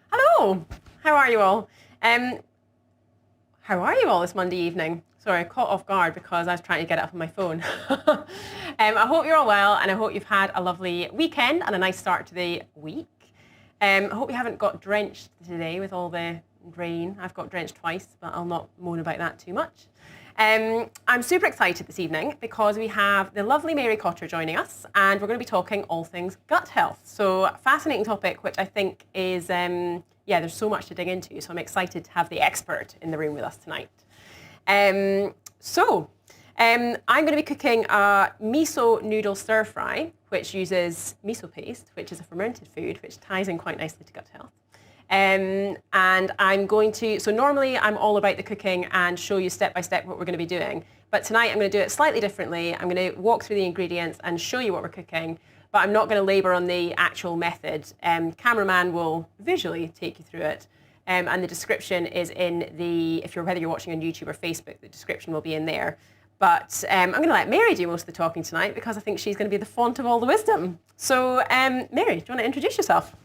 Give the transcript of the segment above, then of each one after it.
Hello, how are you all? How are you all this Monday evening? Sorry, I caught off guard because I was trying to get it up on my phone. I hope you're all well, and I hope you've had a lovely weekend and a nice start to the week. I hope you haven't got drenched today with all the rain. I've got drenched twice, but I'll not moan about that too much. I'm super excited this evening because we have the lovely Mary Cotter joining us, and we're going to be talking all things gut health. So fascinating topic, which I think is, there's so much to dig into. So I'm excited to have the expert in the room with us tonight. I'm going to be cooking a miso noodle stir fry, which uses miso paste, which is a fermented food, which ties in quite nicely to gut health. And I'm going to, so normally I'm all about the cooking and show you step by step what we're going to be doing. But tonight I'm going to do it slightly differently. I'm going to walk through the ingredients and show you what we're cooking, but I'm not going to labor on the actual method. Cameraman will visually take you through it. And the description is in the, whether you're watching on YouTube or Facebook, the description will be in there. But I'm going to let Mary do most of the talking tonight because I think she's going to be the font of all the wisdom. So Mary, do you want to introduce yourself?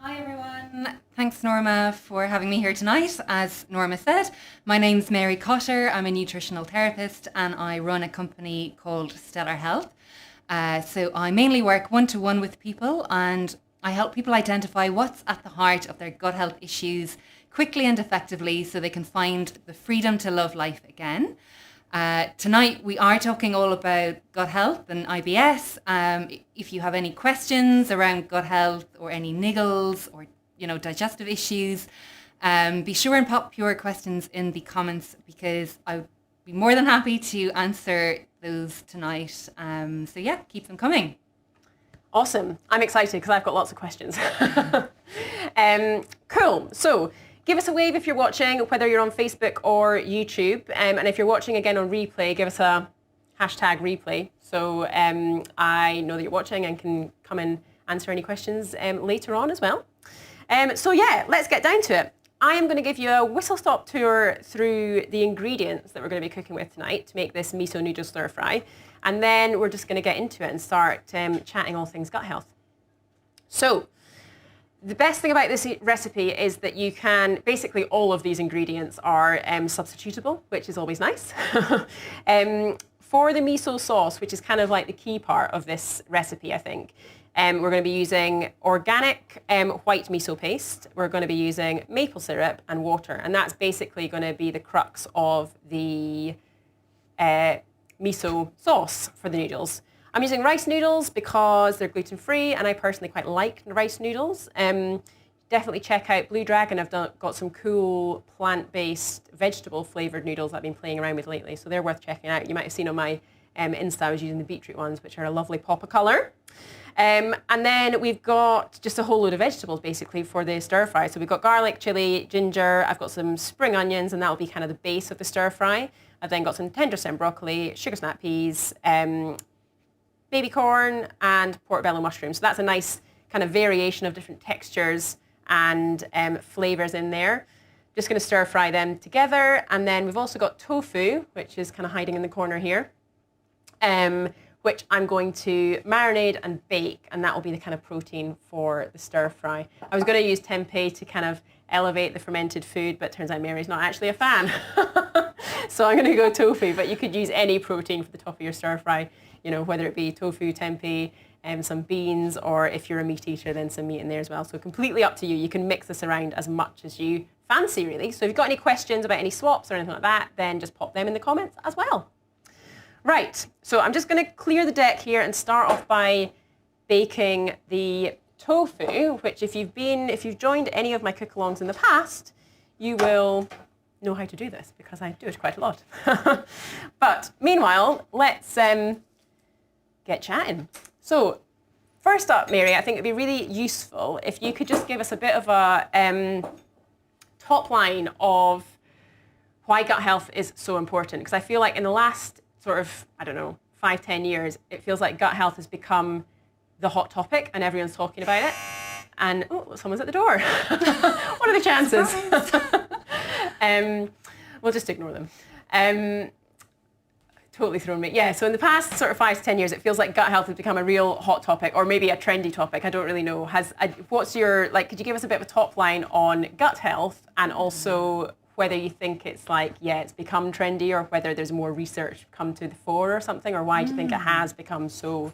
Hi everyone, thanks Norma for having me here tonight. As Norma said, my name's Mary Cotter, I'm a nutritional therapist and I run a company called Stellar Health. So I mainly work one-to-one with people and I help people identify what's at the heart of their gut health issues quickly and effectively so they can find the freedom to love life again. Tonight we are talking all about gut health and IBS. If you have any questions around gut health or any niggles or digestive issues, be sure and pop your questions in the comments because I would be more than happy to answer those tonight. So yeah, keep them coming. Awesome. I'm excited because I've got lots of questions. Cool. So give us a wave if you're watching, whether you're on Facebook or YouTube. And if you're watching again on replay, give us a hashtag replay. So I know that you're watching and can come and answer any questions later on as well. Let's get down to it. I am going to give you a whistle-stop tour through the ingredients that we're going to be cooking with tonight to make this miso noodle stir fry. And then we're just going to get into it and start chatting all things gut health. So the best thing about this recipe is that you can, basically all of these ingredients are substitutable, which is always nice. For the miso sauce, which is kind of like the key part of this recipe, I think, we're going to be using organic white miso paste. We're going to be using maple syrup and water, and that's basically going to be the crux of the miso sauce for the noodles. I'm using rice noodles because they're gluten-free and I personally quite like rice noodles. Definitely check out Blue Dragon. I've got some cool plant-based vegetable flavoured noodles I've been playing around with lately, so they're worth checking out. You might have seen on my Insta I was using the beetroot ones, which are a lovely pop of colour. And then we've got just a whole load of vegetables basically for the stir fry. So we've got garlic, chilli, ginger, I've got some spring onions, and that will be kind of the base of the stir fry. I've then got some tender stem broccoli, sugar snap peas, baby corn, and portobello mushrooms. So that's a nice kind of variation of different textures and flavours in there. Just going to stir fry them together. And then we've also got tofu, which is kind of hiding in the corner here, which I'm going to marinate and bake, and that will be the kind of protein for the stir fry. I was going to use tempeh to kind of elevate the fermented food, but it turns out Mary's not actually a fan. So I'm going to go tofu, but you could use any protein for the top of your stir fry, whether it be tofu, tempeh, some beans, or if you're a meat eater, then some meat in there as well. So completely up to you. You can mix this around as much as you fancy, really. So if you've got any questions about any swaps or anything like that, then just pop them in the comments as well. Right, so I'm just going to clear the deck here and start off by baking the tofu, which if you've joined any of my cook-alongs in the past, you will know how to do this because I do it quite a lot. But meanwhile, let's get chatting. So first up, Mary, I think it'd be really useful if you could just give us a bit of a top line of why gut health is so important, because I feel like in the last sort of, 5-10 years, it feels like gut health has become the hot topic and everyone's talking about it. And, someone's at the door. What are the chances? We'll just ignore them. totally thrown me. Yeah, so in the past sort of 5 to 10 years, it feels like gut health has become a real hot topic, or maybe a trendy topic. I don't really know. What's your, like, could you give us a bit of a top line on gut health, and also whether you think it's like, yeah, it's become trendy, or whether there's more research come to the fore or something, or why do you think it has become so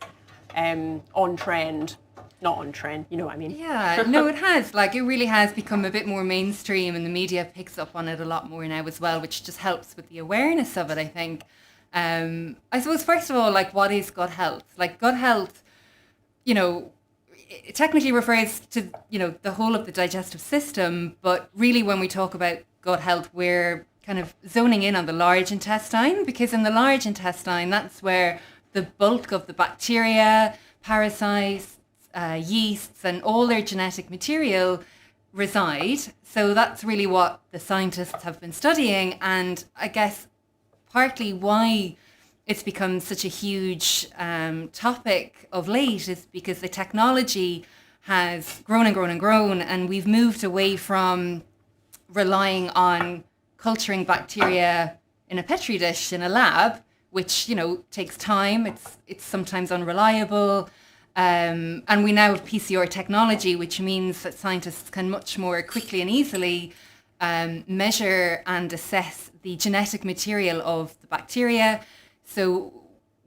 on trend? Not on trend, you know what I mean? Yeah, no, it has. Like, it really has become a bit more mainstream, and the media picks up on it a lot more now as well, which just helps with the awareness of it, I think. I suppose, first of all, like, what is gut health? Like, gut health, you know, it technically refers to, you know, the whole of the digestive system, but really when we talk about gut health, we're kind of zoning in on the large intestine, because in the large intestine, that's where the bulk of the bacteria, parasites, yeasts, and all their genetic material reside. So that's really what the scientists have been studying, and I guess partly why it's become such a huge topic of late is because the technology has grown and grown and grown, and we've moved away from relying on culturing bacteria in a petri dish in a lab, which, you know, takes time. It's sometimes unreliable. And we now have PCR technology, which means that scientists can much more quickly and easily measure and assess the genetic material of the bacteria. So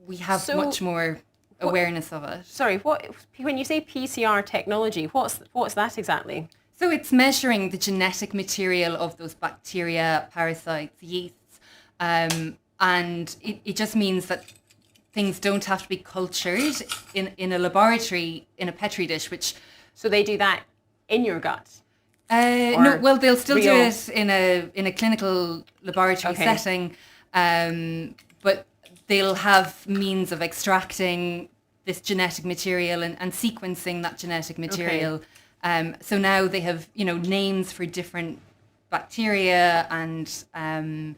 we have much more awareness of it. Sorry, when you say PCR technology, what's that exactly? So it's measuring the genetic material of those bacteria, parasites, yeasts, and it just means that things don't have to be cultured in a laboratory, in a petri dish, which... So they do that in your gut? No, well, they'll still do it in a clinical laboratory setting, but they'll have means of extracting this genetic material and sequencing that genetic material. So now they have, you know, names for different bacteria, and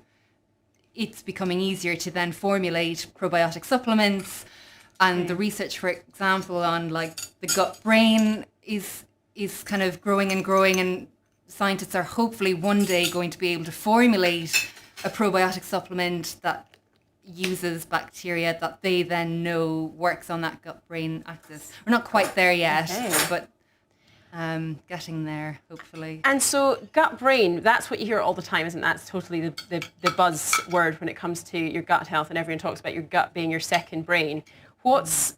it's becoming easier to then formulate probiotic supplements. And the research, for example, on like the gut brain is kind of growing and growing, and scientists are hopefully one day going to be able to formulate a probiotic supplement that uses bacteria that they then know works on that gut brain axis. We're not quite there yet, but getting there, hopefully. And so gut brain, that's what you hear all the time, isn't that? That's totally the buzzword when it comes to your gut health, and everyone talks about your gut being your second brain. What's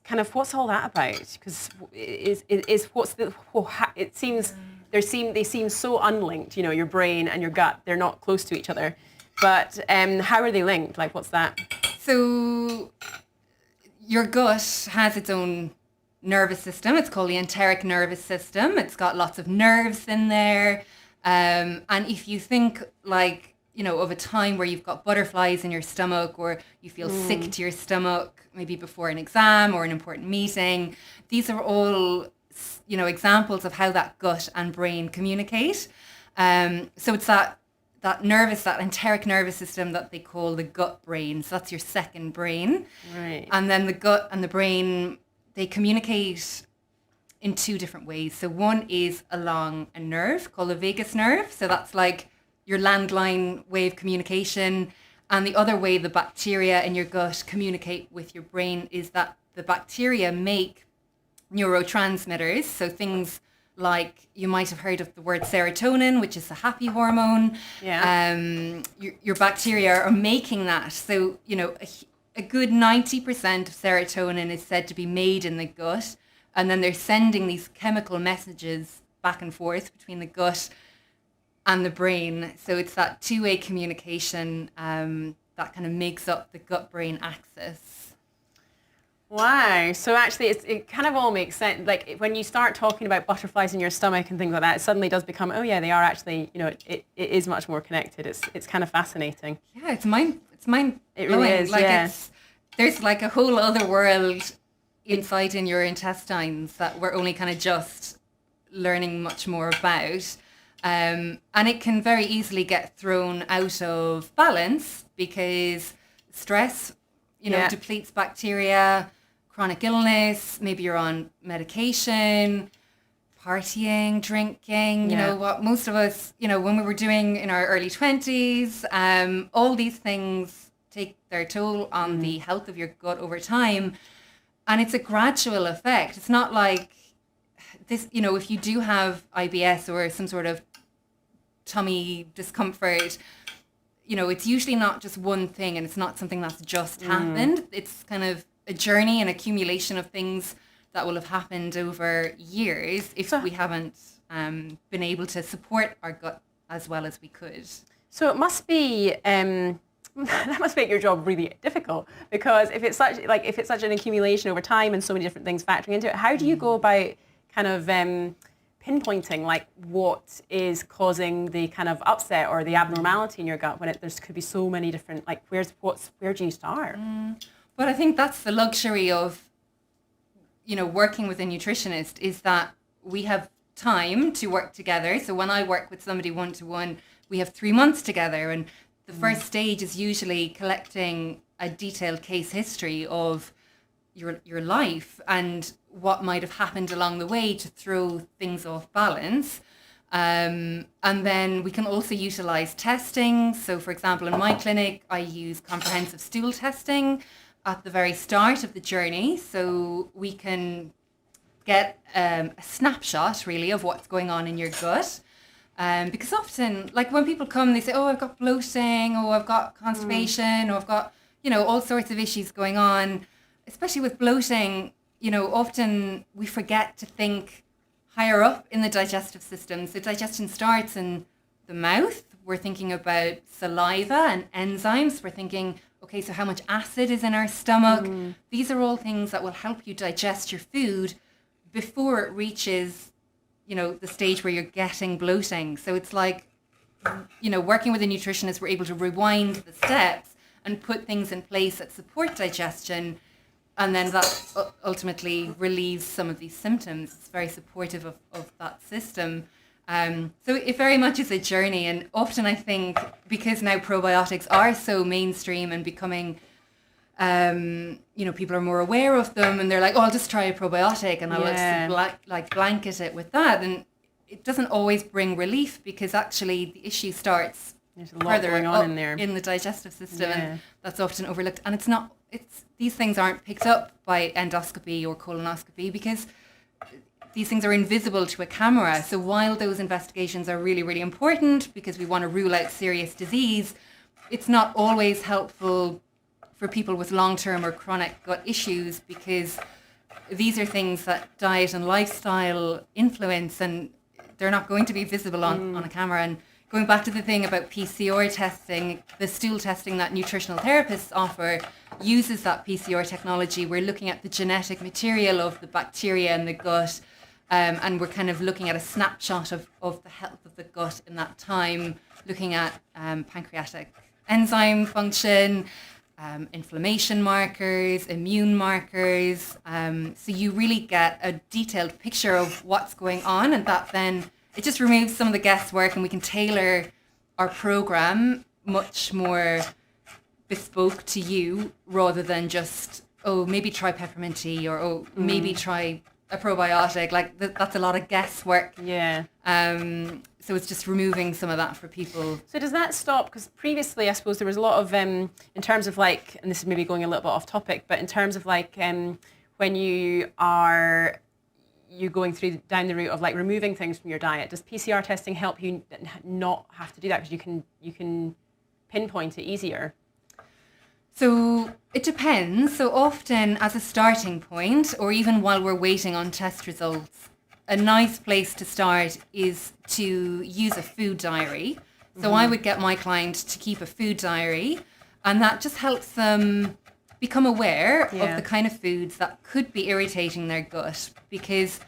all that about? Because it seems they seem so unlinked. You know, your brain and your gut, they're not close to each other. But how are they linked? Like, what's that? So your gut has its own nervous system. It's called the enteric nervous system. It's got lots of nerves in there. And if you think, like, you know, of a time where you've got butterflies in your stomach, or you feel sick to your stomach, maybe before an exam or an important meeting, these are all, you know, examples of how that gut and brain communicate. So it's that enteric nervous system that they call the gut brain. So that's your second brain. Right. And then the gut and the brain, they communicate in two different ways. So one is along a nerve called the vagus nerve. So that's like your landline way of communication. And the other way the bacteria in your gut communicate with your brain is that the bacteria make neurotransmitters. So things like, you might have heard of the word serotonin, which is a happy hormone. Yeah. Your bacteria are making that. So, you know, a good 90% of serotonin is said to be made in the gut. And then they're sending these chemical messages back and forth between the gut and the brain. So it's that two-way communication that kind of makes up the gut-brain axis. Wow. So actually, it kind of all makes sense. Like, when you start talking about butterflies in your stomach and things like that, it suddenly does become, oh yeah, they are actually, you know, it is much more connected. It's kind of fascinating. Yeah, it's mind It really is, like, yeah. There's like a whole other world inside in your intestines that we're only kind of just learning much more about. And it can very easily get thrown out of balance because stress, you know, depletes bacteria, chronic illness, maybe you're on medication, partying, drinking, you know, what most of us, you know, when we were doing in our early 20s, all these things take their toll on the health of your gut over time. And it's a gradual effect. It's not like this, if you do have IBS or some sort of tummy discomfort, it's usually not just one thing, and it's not something that's just happened. It's kind of a journey, an accumulation of things that will have happened over years if we haven't been able to support our gut as well as we could. So it must be that must make your job really difficult, because if it's such an accumulation over time and so many different things factoring into it, how do you go about kind of pinpointing like what is causing the kind of upset or the abnormality in your gut when there could be so many different, like where do you start? But I think that's the luxury of working with a nutritionist, is that we have time to work together. So when I work with somebody one-to-one, we have 3 months together, and the first stage is usually collecting a detailed case history of your life and what might have happened along the way to throw things off balance. And then we can also utilize testing. So for example, in my clinic, I use comprehensive stool testing at the very start of the journey. So we can get a snapshot really of what's going on in your gut. Because often, like when people come, they say, oh, I've got bloating, or I've got constipation, or I've got, all sorts of issues going on. Especially with bloating, often we forget to think higher up in the digestive system. So digestion starts in the mouth. We're thinking about saliva and enzymes. We're thinking, okay, so how much acid is in our stomach? These are all things that will help you digest your food before it reaches the stage where you're getting bloating. So it's like, working with a nutritionist, we're able to rewind the steps and put things in place that support digestion. And then that ultimately relieves some of these symptoms. It's very supportive of that system. So it very much is a journey. And often I think because now probiotics are so mainstream and becoming, people are more aware of them, and they're like, oh, I'll just try a probiotic and I'll just blanket it with that. And it doesn't always bring relief, because actually the issue starts further going on in there in the digestive system, and that's often overlooked. And these things aren't picked up by endoscopy or colonoscopy, because these things are invisible to a camera. So while those investigations are really, really important because we want to rule out serious disease, it's not always helpful for people with long-term or chronic gut issues, because these are things that diet and lifestyle influence, and they're not going to be visible on a camera. And going back to the thing about PCR testing, the stool testing that nutritional therapists offer uses that PCR technology. We're looking at the genetic material of the bacteria in the gut, and we're kind of looking at a snapshot of the health of the gut in that time, looking at pancreatic enzyme function, inflammation markers, immune markers. So you really get a detailed picture of what's going on, and that then it just removes some of the guesswork, and we can tailor our program much more bespoke to you, rather than just, oh, maybe try peppermint tea, or oh, maybe try a probiotic. Like that's a lot of guesswork. Yeah. So it's just removing some of that for people. So does that stop? Because previously, I suppose there was a lot of, in terms of like, and this is maybe going a little bit off topic, but in terms of like when you're going down the route of like removing things from your diet, does PCR testing help you not have to do that, because you can pinpoint it easier? So it depends. So often as a starting point, or even while we're waiting on test results, a nice place to start is to use a food diary. So I would get my client to keep a food diary, and that just helps them become aware of the kind of foods that could be irritating their gut. Because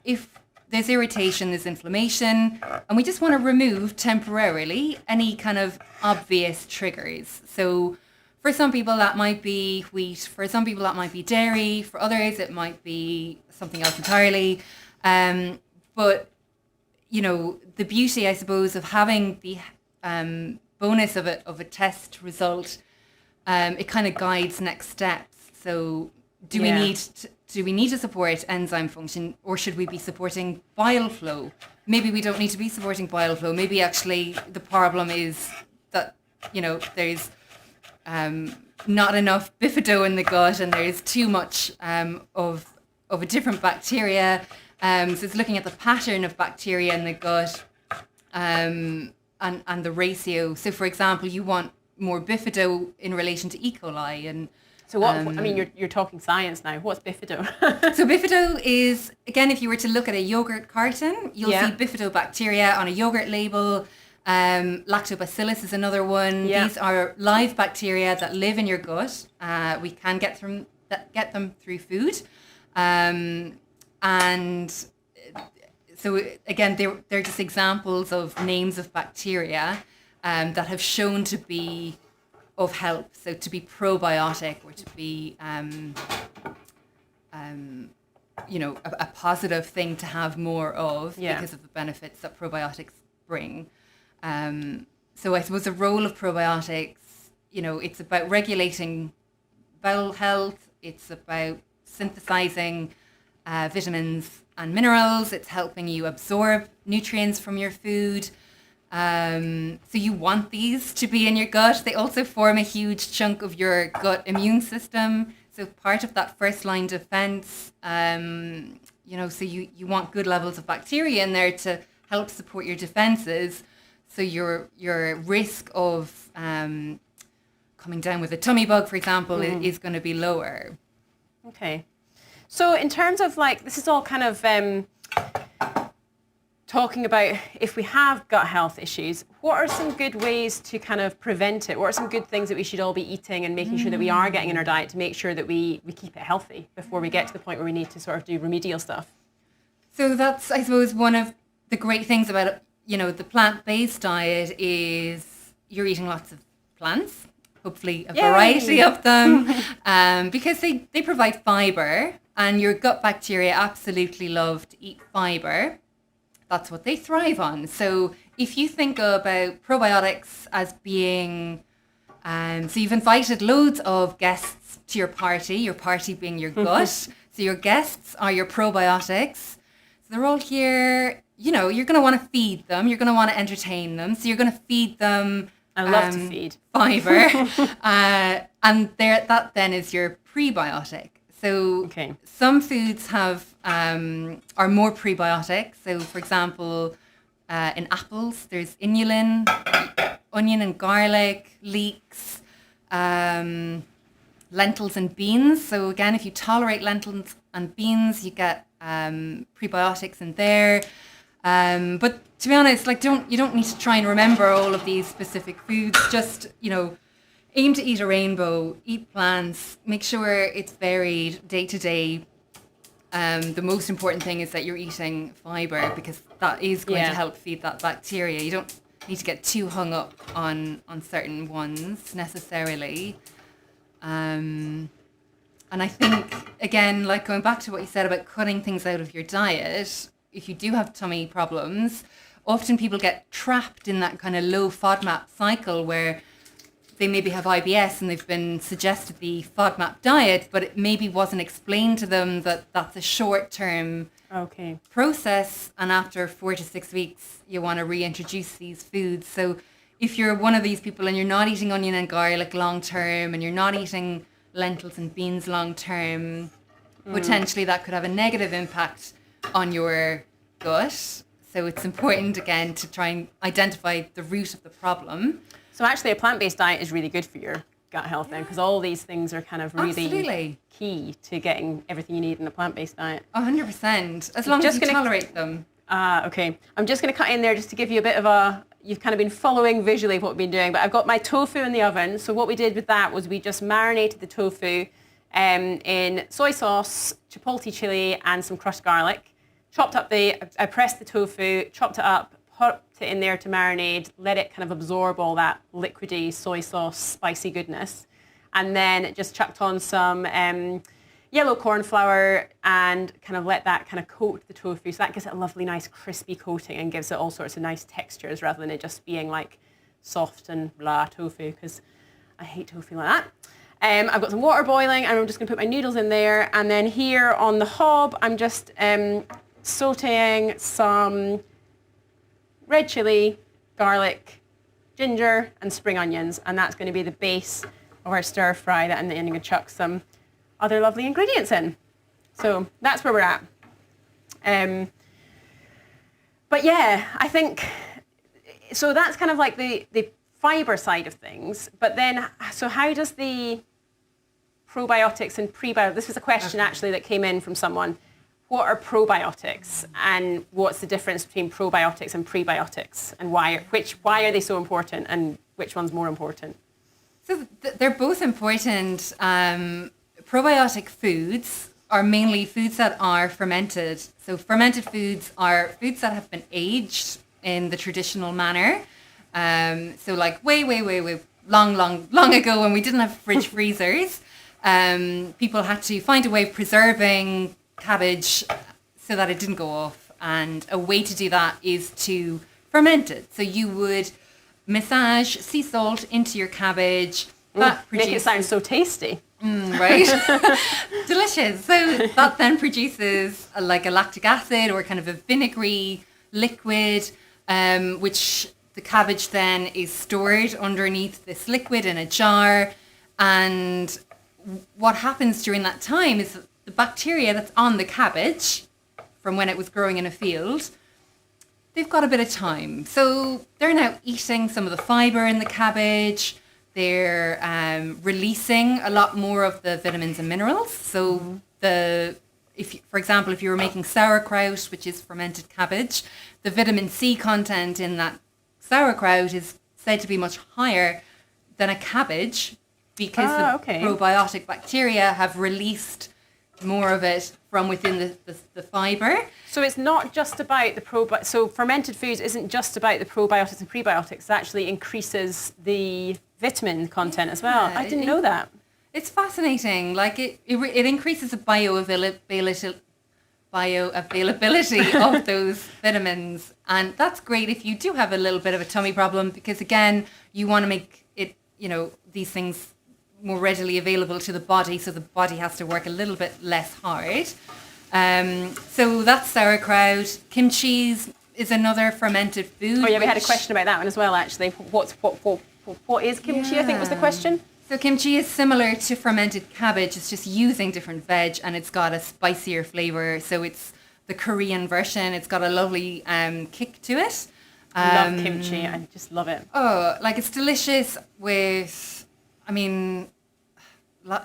if there's irritation, there's inflammation, and we just want to remove temporarily any kind of obvious triggers. So for some people that might be wheat, for some people that might be dairy, for others it might be something else entirely. But the beauty, I suppose, of having the bonus of a test result, it kind of guides next steps. So do we need to support enzyme function, or should we be supporting bile flow? Maybe we don't need to be supporting bile flow. Maybe actually the problem is that there's not enough bifido in the gut, and there's too much of a different bacteria. So it's looking at the pattern of bacteria in the gut and the ratio. So, for example, you want more bifido in relation to E. coli. And so what, I mean, you're talking science now. What's bifido? So bifido is, again, if you were to look at a yogurt carton, you'll see bifidobacteria on a yogurt label. Lactobacillus is another one. Yeah. These are live bacteria that live in your gut. We can get them through food. And so again, they're just examples of names of bacteria that have shown to be of help. So to be probiotic or to be, a positive thing to have more of because of the benefits that probiotics bring. So I suppose the role of probiotics, it's about regulating bowel health. It's about synthesizing vitamins and minerals. It's helping you absorb nutrients from your food. So you want these to be in your gut. They also form a huge chunk of your gut immune system. So part of that first line defense, so you want good levels of bacteria in there to help support your defenses. So your risk of coming down with a tummy bug, for example, is going to be lower. Okay. So in terms of this is all kind of talking about if we have gut health issues, what are some good ways to kind of prevent it? What are some good things that we should all be eating and making sure that we are getting in our diet to make sure that we keep it healthy before we get to the point where we need to sort of do remedial stuff? So that's, I suppose, one of the great things about, the plant-based diet is you're eating lots of plants, hopefully a variety of them, because they provide fiber, and your gut bacteria absolutely love to eat fiber. That's what they thrive on. So if you think about probiotics as being, so you've invited loads of guests to your party being your gut. So your guests are your probiotics. So they're all here, you're going to want to feed them. You're going to want to entertain them. So you're going to feed them. I love to feed. Fiber. And that then is your prebiotic. So some foods are more prebiotic. So for example, in apples, there's inulin, onion and garlic, leeks, lentils and beans. So again, if you tolerate lentils and beans, you get prebiotics in there. But to be honest, you don't need to try and remember all of these specific foods. Just, aim to eat a rainbow, eat plants, make sure it's varied day to day. The most important thing is that you're eating fiber, because that is going to help feed that bacteria. You don't need to get too hung up on certain ones necessarily. And I think, again, going back to what you said about cutting things out of your diet, if you do have tummy problems, often people get trapped in that kind of low FODMAP cycle where they maybe have IBS and they've been suggested the FODMAP diet, but it maybe wasn't explained to them that that's a short-term process, and after 4 to 6 weeks, you want to reintroduce these foods. So if you're one of these people and you're not eating onion and garlic long-term, and you're not eating lentils and beans long-term, potentially that could have a negative impact on your gut. So it's important, again, to try and identify the root of the problem. So actually a plant-based diet is really good for your gut health then, because all these things are kind of really key to getting everything you need in a plant-based diet. 100%, as long as you tolerate them. Okay. I'm just going to cut in there just to give you a bit of you've kind of been following visually what we've been doing, but I've got my tofu in the oven. So what we did with that was we just marinated the tofu in soy sauce, chipolte chili, and some crushed garlic. I pressed the tofu, chopped it up, put it in there to marinate, let it kind of absorb all that liquidy soy sauce spicy goodness, and then just chucked on some yellow corn flour and kind of let that kind of coat the tofu. So that gives it a lovely, nice, crispy coating and gives it all sorts of nice textures rather than it just being like soft and blah tofu, because I hate tofu like that. I've got some water boiling and I'm just going to put my noodles in there. And then here on the hob, I'm just sauteing some red chili, garlic, ginger and spring onions, and that's going to be the base or stir fry that, and then you can chuck some other lovely ingredients in. So that's where we're at. But yeah, I think, so that's kind of like the fiber side of things. But then, so how does the probiotics and prebiotics, this was a question actually that came in from someone. What are probiotics and what's the difference between probiotics and prebiotics, and why are they so important and which one's more important? So they're both important. Probiotic foods are mainly foods that are fermented. So fermented foods are foods that have been aged in the traditional manner. So like way long ago, when we didn't have fridge freezers, people had to find a way of preserving cabbage so that it didn't go off. And a way to do that is to ferment it. So you would massage sea salt into your cabbage. Make it sound so tasty. Right? Delicious. So that then produces like a lactic acid or kind of a vinegary liquid, which the cabbage then is stored underneath this liquid in a jar. And what happens during that time is that the bacteria that's on the cabbage from when it was growing in a field, they've got a bit of time. So they're now eating some of the fiber in the cabbage. They're releasing a lot more of the vitamins and minerals. So for example, if you were making sauerkraut, which is fermented cabbage, the vitamin C content in that sauerkraut is said to be much higher than a cabbage because the probiotic bacteria have released more of it from within the fiber. So it's not just about the so fermented foods isn't just about the probiotics and prebiotics. It actually increases the vitamin content as well. I didn't know that. It's fascinating. Like it increases the bioavailability of those vitamins, and that's great if you do have a little bit of a tummy problem, because again, you want to make it, these things more readily available to the body, so the body has to work a little bit less hard. So that's sauerkraut. Kimchi is another fermented food. Oh yeah, we had a question about that one as well, actually. What is kimchi, I think was the question. So kimchi is similar to fermented cabbage. It's just using different veg, and it's got a spicier flavor. So it's the Korean version. It's got a lovely kick to it. Love kimchi. I just love it. Oh, like it's delicious with,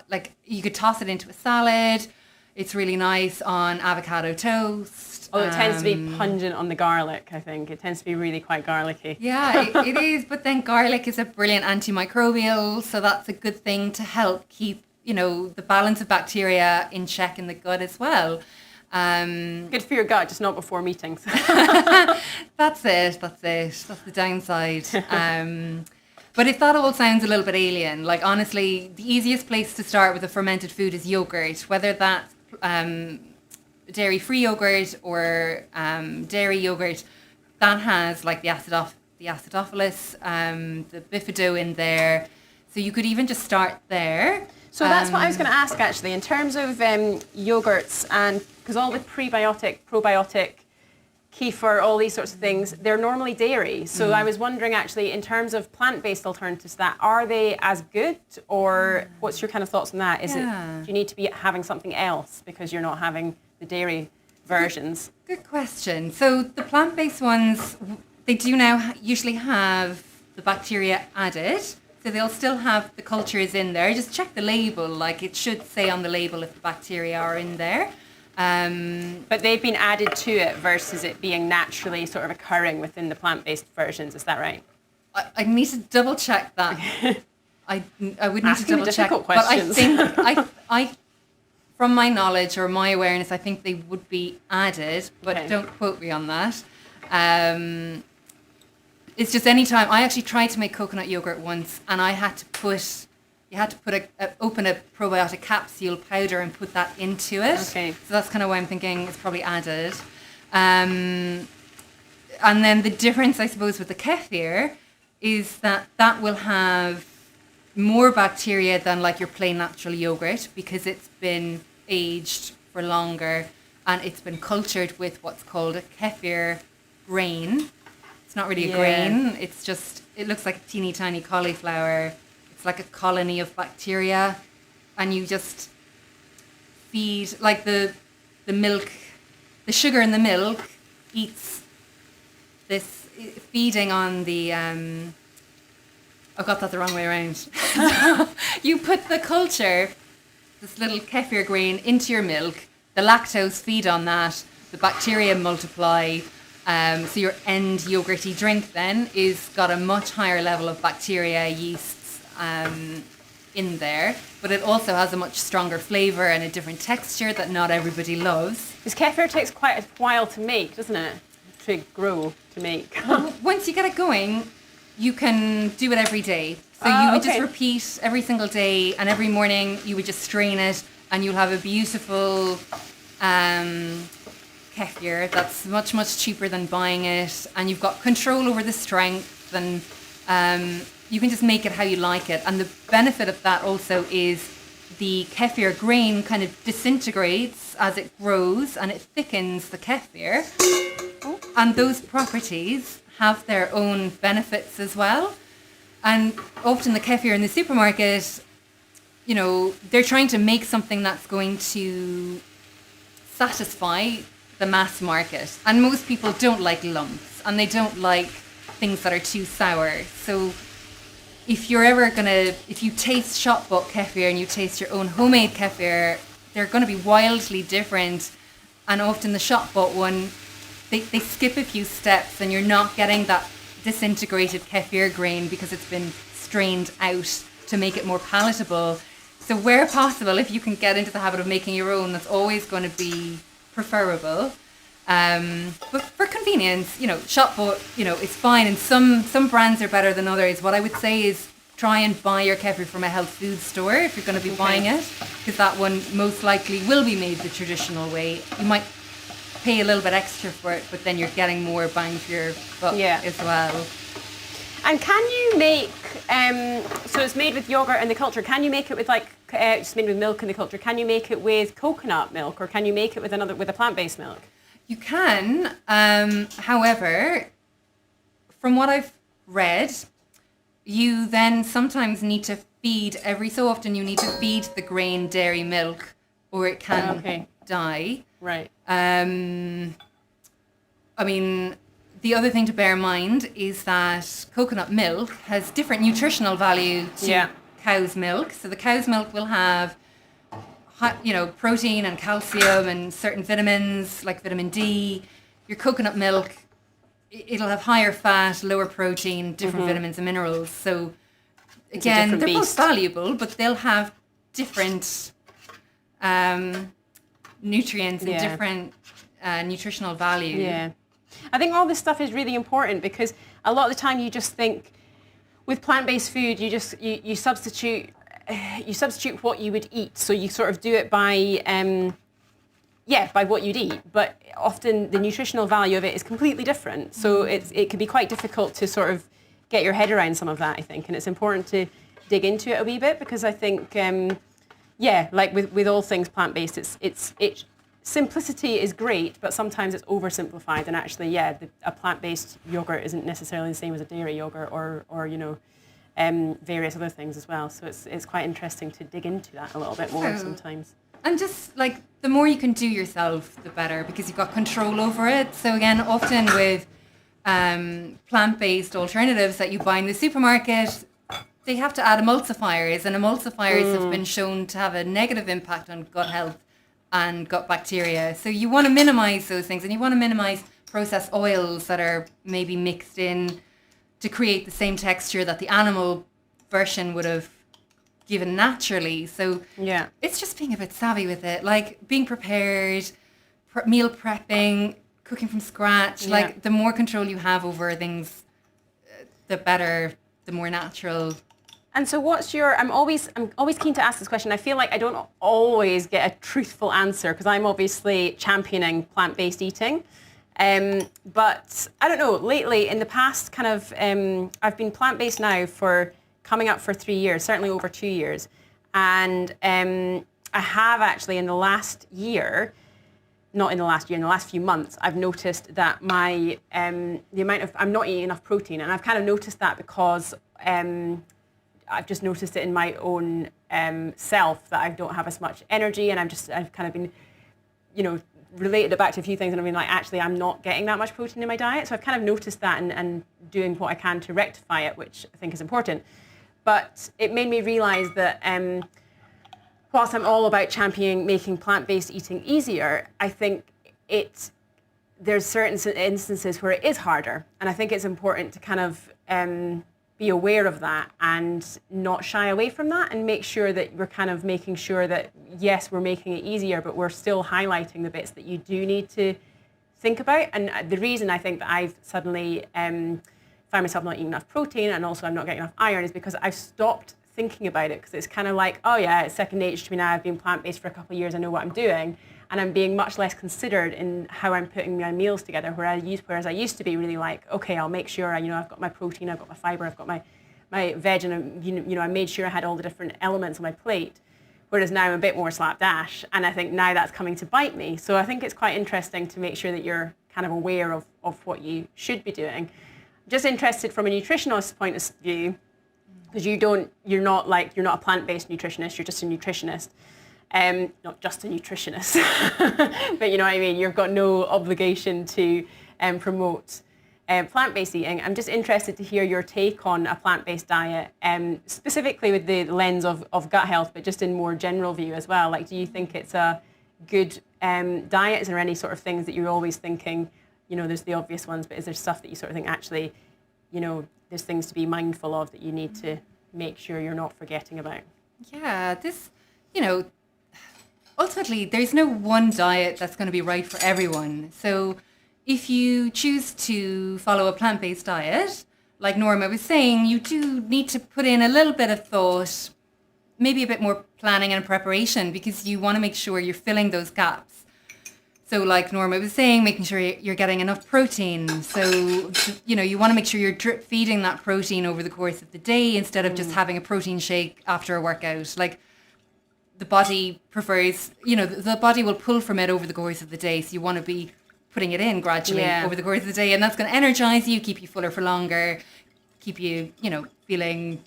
like you could toss it into a salad. It's really nice on avocado toast. Oh, it tends to be pungent on the garlic, I think. It tends to be really quite garlicky. Yeah, it is. But then garlic is a brilliant antimicrobial. So that's a good thing to help keep, the balance of bacteria in check in the gut as well. Good for your gut, just not before meetings. That's it. That's the downside. But if that all sounds a little bit alien, like honestly, the easiest place to start with a fermented food is yogurt, whether that's dairy-free yogurt or dairy yogurt. That has like the acidophilus, the bifido in there. So you could even just start there. So that's what I was going to ask actually, in terms of yogurts, and because all the prebiotic, probiotic, kefir, all these sorts of things, they're normally dairy. So I was wondering actually, in terms of plant-based alternatives to that, are they as good, or what's your kind of thoughts on that? Do you need to be having something else because you're not having the dairy versions? Good question. So the plant-based ones, they do now usually have the bacteria added. So they'll still have the cultures in there. Just check the label. Like it should say on the label if the bacteria are in there. But they've been added to it versus it being naturally sort of occurring within the plant-based versions. Is that right? I need to double check that. I would need to double check. Questions. But I think I from my knowledge or my awareness, I think they would be added, but don't quote me on that. It's just any time. I actually tried to make coconut yogurt once, and I had to put. You had to open a probiotic capsule powder and put that into it. Okay. So that's kind of why I'm thinking it's probably added. And then the difference, I suppose, with the kefir is that will have more bacteria than like your plain natural yogurt, because it's been aged for longer and it's been cultured with what's called a kefir grain. It's not really a grain. It's just, it looks like a teeny tiny cauliflower. It's It's like a colony of bacteria, and you just feed, like the milk, the sugar in the milk eats this, feeding on the, I got that the wrong way around. You put the culture, this little kefir grain, into your milk, the lactose feed on that, the bacteria multiply, so your end yogurty drink then is got a much higher level of bacteria, yeasts in there, but it also has a much stronger flavour and a different texture that not everybody loves. Because kefir takes quite a while to make, doesn't it? To grow, to make. Once you get it going, you can do it every day. So you would just repeat every single day, and every morning you would just strain it, and you'll have a beautiful kefir that's much, much cheaper than buying it, and you've got control over the strength, and you can just make it how you like it. And the benefit of that also is the kefir grain kind of disintegrates as it grows, and it thickens the kefir. And those properties have their own benefits as well. And often the kefir in the supermarket, you know, they're trying to make something that's going to satisfy the mass market. And most people don't like lumps, and they don't like things that are too sour. So if you're ever if you taste shop bought kefir and you taste your own homemade kefir, they're going to be wildly different. And often the shop bought one, they skip a few steps, and you're not getting that disintegrated kefir grain because it's been strained out to make it more palatable. So where possible, if you can get into the habit of making your own, that's always going to be preferable. But for convenience, you know, shop bought, you know, it's fine. And some brands are better than others. What I would say is try and buy your kefir from a health food store if you're going to be buying it, because that one most likely will be made the traditional way. You might pay a little bit extra for it, but then you're getting more bang for your buck as well. And can you make, so it's made with yogurt and the culture, can you make it with like, just made with milk and the culture, can you make it with coconut milk, or can you make it with a plant-based milk? You can, however, from what I've read, you then sometimes need to feed, every so often you need to feed the grain dairy milk, or it can die. Right. I mean, the other thing to bear in mind is that coconut milk has different nutritional value to cow's milk. So the cow's milk will have, you know, protein and calcium and certain vitamins like vitamin D. Your coconut milk, it'll have higher fat, lower protein, different vitamins and minerals. So again, they're both valuable, but they'll have different nutrients and different nutritional value. Yeah. I think all this stuff is really important, because a lot of the time you just think with plant-based food, you substitute what you would eat. So you sort of do it by what you'd eat. But often the nutritional value of it is completely different. So it can be quite difficult to sort of get your head around some of that, I think. And it's important to dig into it a wee bit, because I think, like with all things plant-based, it's simplicity is great, but sometimes it's oversimplified. And actually, a plant-based yogurt isn't necessarily the same as a dairy yogurt, or you know, various other things as well. So it's quite interesting to dig into that a little bit more sometimes. And just like the more you can do yourself, the better, because you've got control over it. So again, often with plant-based alternatives that you buy in the supermarket, they have to add emulsifiers, and emulsifiers have been shown to have a negative impact on gut health and gut bacteria. So you want to minimize those things, and you want to minimize processed oils that are maybe mixed in to create the same texture that the animal version would have given naturally. So it's just being a bit savvy with it, like being prepared, meal prepping, cooking from scratch. Like the more control you have over things, the better, the more natural. And so I'm always keen to ask this question. I feel like I don't always get a truthful answer, because I'm obviously championing plant-based eating. But I don't know, lately in the past kind of, I've been plant-based now for coming up for 3 years, certainly over 2 years. And I have actually in the last year, not in the last year, in the last few months, I've noticed that my, the amount of, I'm not eating enough protein. And I've kind of noticed that because I've just noticed it in my own self that I don't have as much energy, and I've kind of been, related it back to a few things, and I've been like, actually, I'm not getting that much protein in my diet. So I've kind of noticed that and doing what I can to rectify it, which I think is important. But it made me realize that whilst I'm all about championing making plant-based eating easier, I think there's certain instances where it is harder. And I think it's important to kind of be aware of that and not shy away from that, and make sure that we're kind of making sure that, yes, we're making it easier, but we're still highlighting the bits that you do need to think about. And the reason I think that I've suddenly find myself not eating enough protein, and also I'm not getting enough iron, is because I've stopped thinking about it, because it's kind of like, oh yeah, it's second nature to me now. I've been plant-based for a couple of years. I know what I'm doing. And I'm being much less considered in how I'm putting my meals together, whereas I used to be really like, okay, I'll make sure I've got my protein, I've got my fiber, I've got my veg, and I made sure I had all the different elements on my plate. Whereas now I'm a bit more slapdash, and I think now that's coming to bite me. So I think it's quite interesting to make sure that you're kind of aware of what you should be doing. Just interested from a nutritionist point of view, because you're not a plant-based nutritionist, you're just a nutritionist. Not just a nutritionist, but you know what I mean? You've got no obligation to promote plant-based eating. I'm just interested to hear your take on a plant-based diet, specifically with the lens of gut health, but just in more general view as well. Like, do you think it's a good diet? Is there any sort of things that you're always thinking, there's the obvious ones, but is there stuff that you sort of think, actually, there's things to be mindful of that you need to make sure you're not forgetting about? Yeah, ultimately, there's no one diet that's going to be right for everyone. So if you choose to follow a plant-based diet, like Norma was saying, you do need to put in a little bit of thought, maybe a bit more planning and preparation, because you want to make sure you're filling those gaps. So like Norma was saying, making sure you're getting enough protein. So, you want to make sure you're drip feeding that protein over the course of the day, instead of just having a protein shake after a workout. Like, the body prefers, the body will pull from it over the course of the day. So you want to be putting it in gradually over the course of the day. And that's going to energize you, keep you fuller for longer, keep you, feeling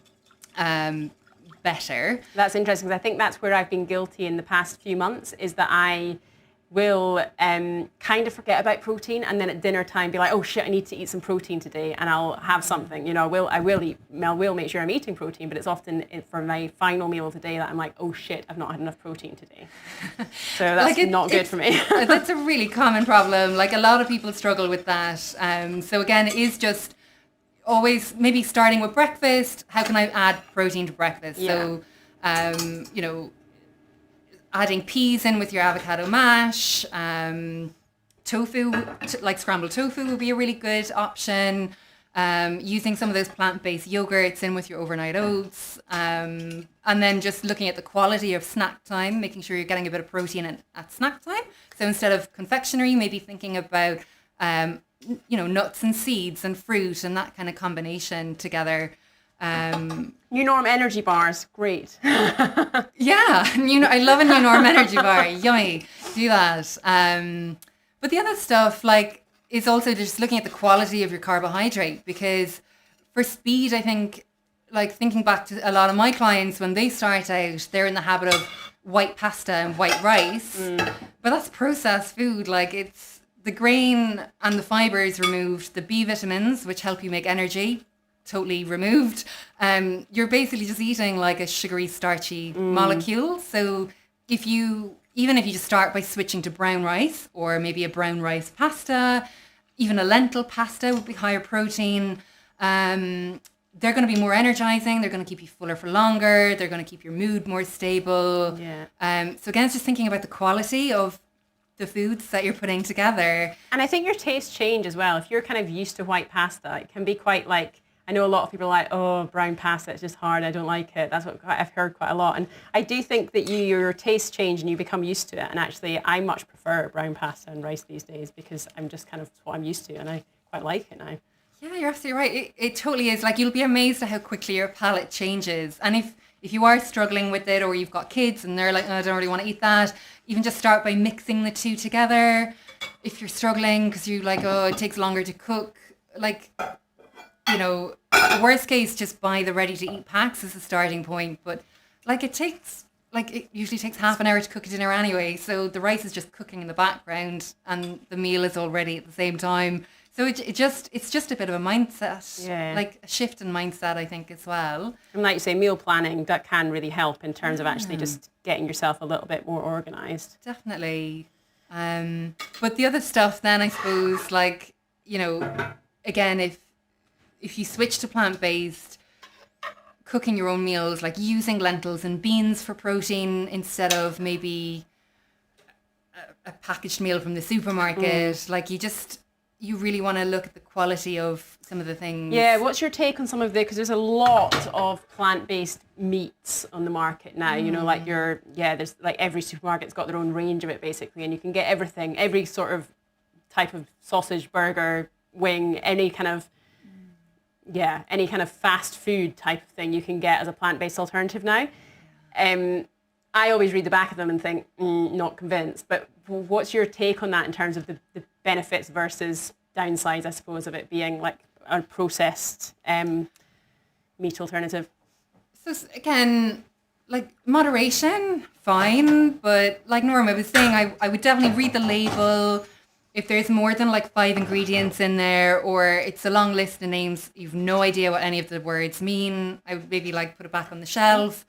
better. That's interesting, because I think that's where I've been guilty in the past few months, is that I will kind of forget about protein, and then at dinner time be like, oh shit, I need to eat some protein today, and I'll have something. I will make sure I'm eating protein, but it's often for my final meal of the day that I'm like, oh shit, I've not had enough protein today. So that's not good for me. That's a really common problem. Like, a lot of people struggle with that. So again, it is just always maybe starting with breakfast. How can I add protein to breakfast? Yeah. So, adding peas in with your avocado mash, tofu, like scrambled tofu would be a really good option. Using some of those plant-based yogurts in with your overnight oats. And then just looking at the quality of snack time, making sure you're getting a bit of protein at snack time. So instead of confectionery, maybe thinking about, nuts and seeds and fruit and that kind of combination together. New Norm energy bars, great. Yeah, I love a New Norm energy bar. Yummy, do that. But the other stuff, is also just looking at the quality of your carbohydrate, because for speed, I think, thinking back to a lot of my clients, when they start out, they're in the habit of white pasta and white rice, but that's processed food. It's the grain and the fibers removed, the B vitamins, which help you make energy, totally removed. You're basically just eating like a sugary, starchy molecule. So even if you just start by switching to brown rice, or maybe a brown rice pasta, even a lentil pasta would be higher protein. They're going to be more energizing. They're going to keep you fuller for longer. They're going to keep your mood more stable. Yeah. So again, it's just thinking about the quality of the foods that you're putting together. And I think your tastes change as well. If you're kind of used to white pasta, it can be quite I know a lot of people are like, oh, brown pasta, it's just hard, I don't like it. That's what I've heard quite a lot. And I do think that your tastes change and you become used to it. And actually, I much prefer brown pasta and rice these days, because I'm just kind of what I'm used to, and I quite like it now. Yeah, you're absolutely right. It totally is. You'll be amazed at how quickly your palate changes. And if you are struggling with it, or you've got kids and they're like, oh, I don't really want to eat that, even just start by mixing the two together. If you're struggling because you're like, oh, it takes longer to cook, the worst case, just buy the ready-to-eat packs as a starting point. But like it usually takes half an hour to cook a dinner anyway. So the rice is just cooking in the background and the meal is already at the same time. So it's just a bit of a mindset, like a shift in mindset, I think, as well. And like you say, meal planning, that can really help in terms of actually just getting yourself a little bit more organised. Definitely. But the other stuff then, I suppose, like, you know, again, if you switch to plant-based, cooking your own meals, like using lentils and beans for protein instead of maybe a packaged meal from the supermarket, like you really want to look at the quality of some of the things. Yeah, what's your take on some of because there's a lot of plant-based meats on the market now, you know, like there's like every supermarket's got their own range of it basically, and you can get everything, every sort of type of sausage, burger, wing, any kind of fast food type of thing you can get as a plant-based alternative now. I always read the back of them and think, not convinced. But what's your take on that in terms of the benefits versus downsides, I suppose, of it being like a processed meat alternative? So again, like moderation, fine. But like Norma was saying, I would definitely read the label. If there's more than like 5 ingredients in there, or it's a long list of names, you've no idea what any of the words mean, I would maybe like put it back on the shelf.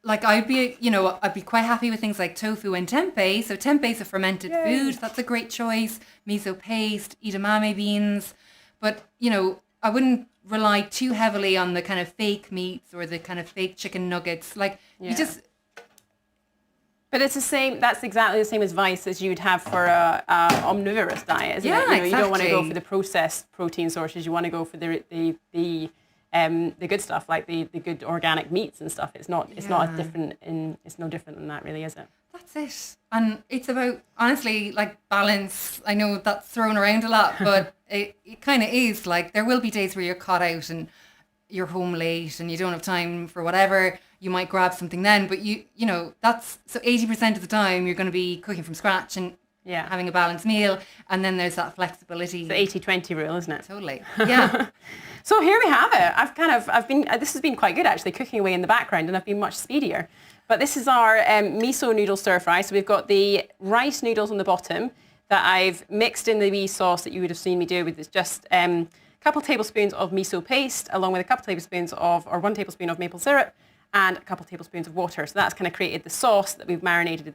Like I'd be quite happy with things like tofu and tempeh. So tempeh is a fermented food. That's a great choice. Miso paste, edamame beans. But, you know, I wouldn't rely too heavily on the kind of fake meats or the kind of fake chicken nuggets. Like you just... But it's the same. That's exactly the same advice as you'd have for a omnivorous diet, isn't it? You know, exactly. You don't want to go for the processed protein sources. You want to go for the good stuff, like the good organic meats and stuff. It's no different than that, really, is it? That's it. And it's about, honestly, like balance. I know that's thrown around a lot, but it kind of is. Like there will be days where you're caught out and you're home late and you don't have time for whatever. You might grab something then, but you know, that's, so 80% of the time you're going to be cooking from scratch and having a balanced meal. And then there's that flexibility. The 80-20 rule, isn't it? Totally. Yeah. So here we have it. This has been quite good actually, cooking away in the background, and I've been much speedier. But this is our miso noodle stir fry. So we've got the rice noodles on the bottom that I've mixed in the wee sauce that you would have seen me do with. It's just a couple tablespoons of miso paste, along with a couple tablespoons of, or 1 tablespoon of maple syrup, and a couple tablespoons of water. So that's kind of created the sauce that we've marinated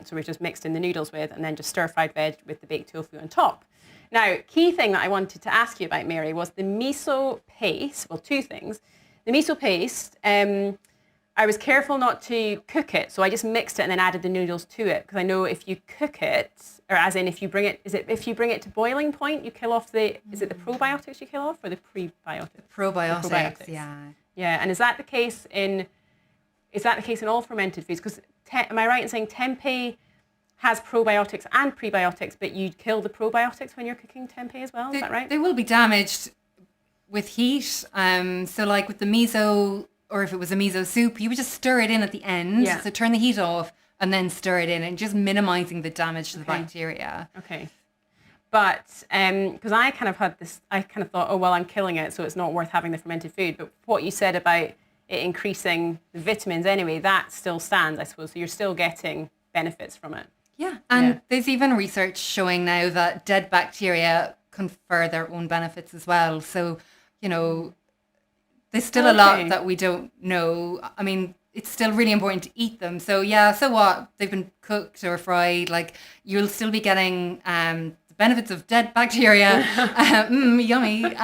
so we've just mixed in the noodles with, and then just stir-fried veg with the baked tofu on top. Now, key thing that I wanted to ask you about, Mary, was the miso paste. Well, 2 things. The miso paste, I was careful not to cook it, so I just mixed it and then added the noodles to it, because I know if you cook it, or as in if you bring it to boiling point, you kill off is it the probiotics you kill off, or the prebiotics? The probiotics. Yeah. Yeah, and is that the case in all fermented foods? Because am I right in saying tempeh has probiotics and prebiotics, but you kill the probiotics when you're cooking tempeh as well? Is that right? They will be damaged with heat. So like with the miso, or if it was a miso soup, you would just stir it in at the end. Yeah. So turn the heat off and then stir it in, and just minimizing the damage to the bacteria. Okay. But because I kind of thought, oh, well, I'm killing it, so it's not worth having the fermented food. But what you said about it increasing the vitamins anyway, that still stands, I suppose. So you're still getting benefits from it. Yeah. And there's even research showing now that dead bacteria confer their own benefits as well. So, you know, there's still a lot that we don't know. I mean, it's still really important to eat them. So yeah, so what? They've been cooked or fried. Like you'll still be getting benefits of dead bacteria, yummy,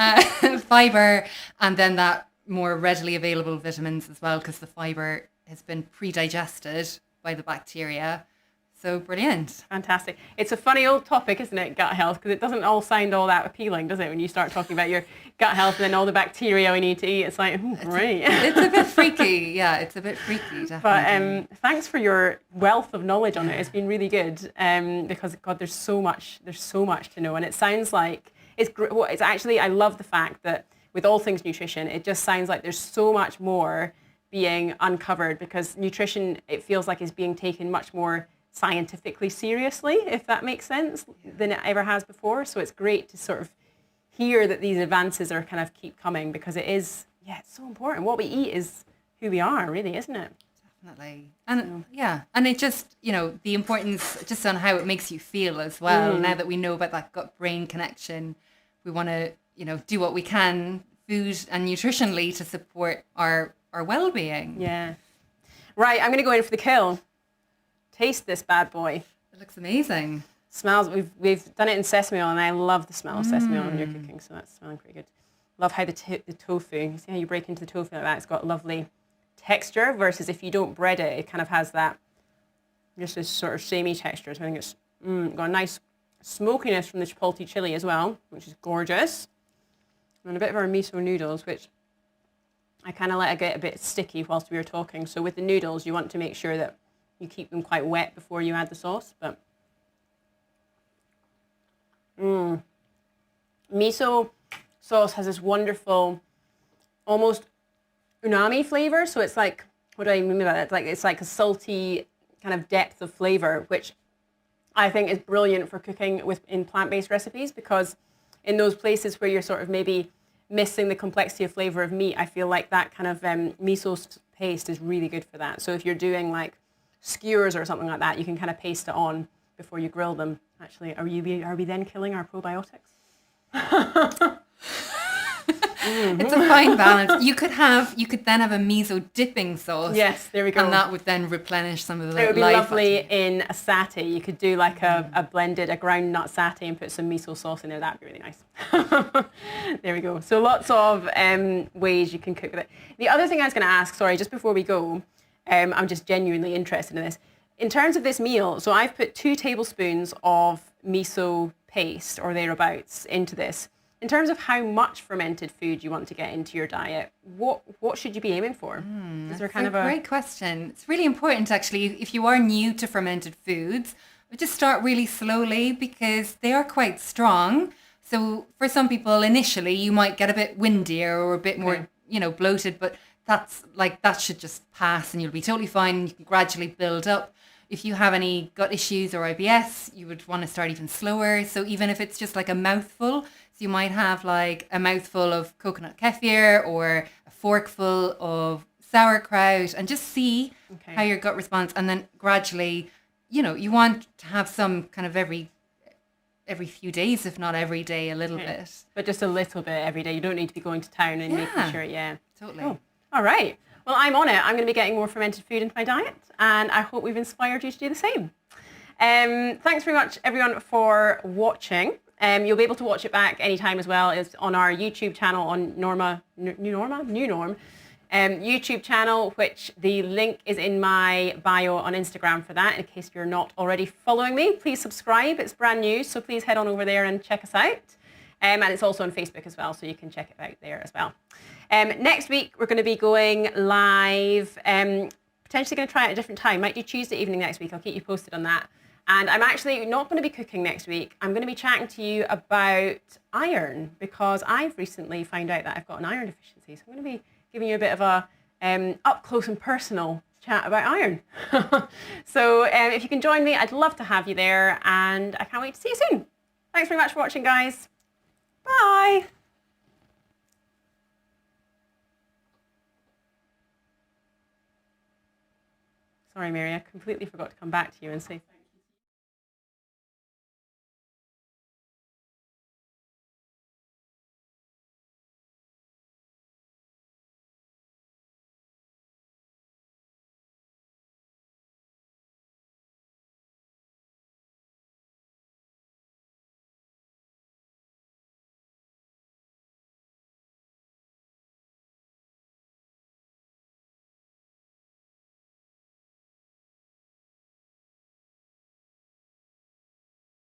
fiber, and then that more readily available vitamins as well, because the fiber has been pre-digested by the bacteria. So brilliant. Fantastic. It's a funny old topic, isn't it, gut health, because it doesn't all sound all that appealing, does it, when you start talking about your gut health and then all the bacteria we need to eat. It's like, great. It's a bit freaky. Yeah, it's a bit freaky, definitely. But thanks for your wealth of knowledge on it. It's been really good because, God, there's so much to know. And it sounds like, it's actually, I love the fact that with all things nutrition, it just sounds like there's so much more being uncovered, because nutrition, it feels like, is being taken much more scientifically seriously, if that makes sense, than it ever has before. So it's great to sort of hear that these advances are kind of keep coming, because it is, it's so important. What we eat is who we are, really, isn't it? Definitely. And and it just, the importance just on how it makes you feel as well. Now that we know about that gut-brain connection, we want to, do what we can food and nutritionally to support our well-being. Yeah. Right, I'm going to go in for the kill. Taste this bad boy. It looks amazing. Smells, we've done it in sesame oil, and I love the smell of sesame oil when you're cooking, so that's smelling pretty good. Love how the tofu, you see how you break into the tofu like that? It's got lovely texture, versus if you don't bread it, it kind of has that, just this sort of samey texture. So I think it's got a nice smokiness from the chipolte chili as well, which is gorgeous. And a bit of our miso noodles, which I kind of let it get a bit sticky whilst we were talking. So with the noodles, you want to make sure that you keep them quite wet before you add the sauce. But miso sauce has this wonderful, almost umami flavor. So it's like, what do I mean by that? It's like a salty kind of depth of flavor, which I think is brilliant for cooking in plant-based recipes, because in those places where you're sort of maybe missing the complexity of flavor of meat, I feel like that kind of miso paste is really good for that. So if you're doing like skewers or something like that, you can kind of paste it on before you grill them. Actually, are we then killing our probiotics? It's a fine balance. You could then have a miso dipping sauce. Yes, there we go. And that would then replenish some of the It would be lovely in a satay. You could do like a ground nut satay and put some miso sauce in there. That'd be really nice. There we go. So lots of ways you can cook with it. The other thing I was going to ask, sorry, just before we go, I'm just genuinely interested in this. In terms of this meal, so I've put 2 tablespoons of miso paste or thereabouts into this. In terms of how much fermented food you want to get into your diet, what should you be aiming for? Is there kind of a great question? It's really important, actually, if you are new to fermented foods, just start really slowly, because they are quite strong. So for some people, initially, you might get a bit windier or a bit more, bloated, but that should just pass and you'll be totally fine. You can gradually build up. If you have any gut issues or IBS, you would want to start even slower. So even if it's just like a mouthful, so you might have like a mouthful of coconut kefir or a forkful of sauerkraut, and just see how your gut responds. And then gradually, you want to have some kind of every few days, if not every day, a little bit. But just a little bit every day. You don't need to be going to town and making sure, Totally. Cool. All right. Well, I'm on it. I'm going to be getting more fermented food into my diet, and I hope we've inspired you to do the same. Thanks very much, everyone, for watching. You'll be able to watch it back anytime as well. It's on our YouTube channel on New Norm YouTube channel, which the link is in my bio on Instagram for that. In case you're not already following me, please subscribe. It's brand new, so please head on over there and check us out. And it's also on Facebook as well, so you can check it out there as well. Next week, we're going to be going live, potentially going to try it at a different time. Might do Tuesday evening next week. I'll keep you posted on that. And I'm actually not going to be cooking next week. I'm going to be chatting to you about iron, because I've recently found out that I've got an iron deficiency. So I'm going to be giving you a bit of a up close and personal chat about iron. So if you can join me, I'd love to have you there, and I can't wait to see you soon. Thanks very much for watching, guys. Bye. Sorry, Mary, I completely forgot to come back to you and say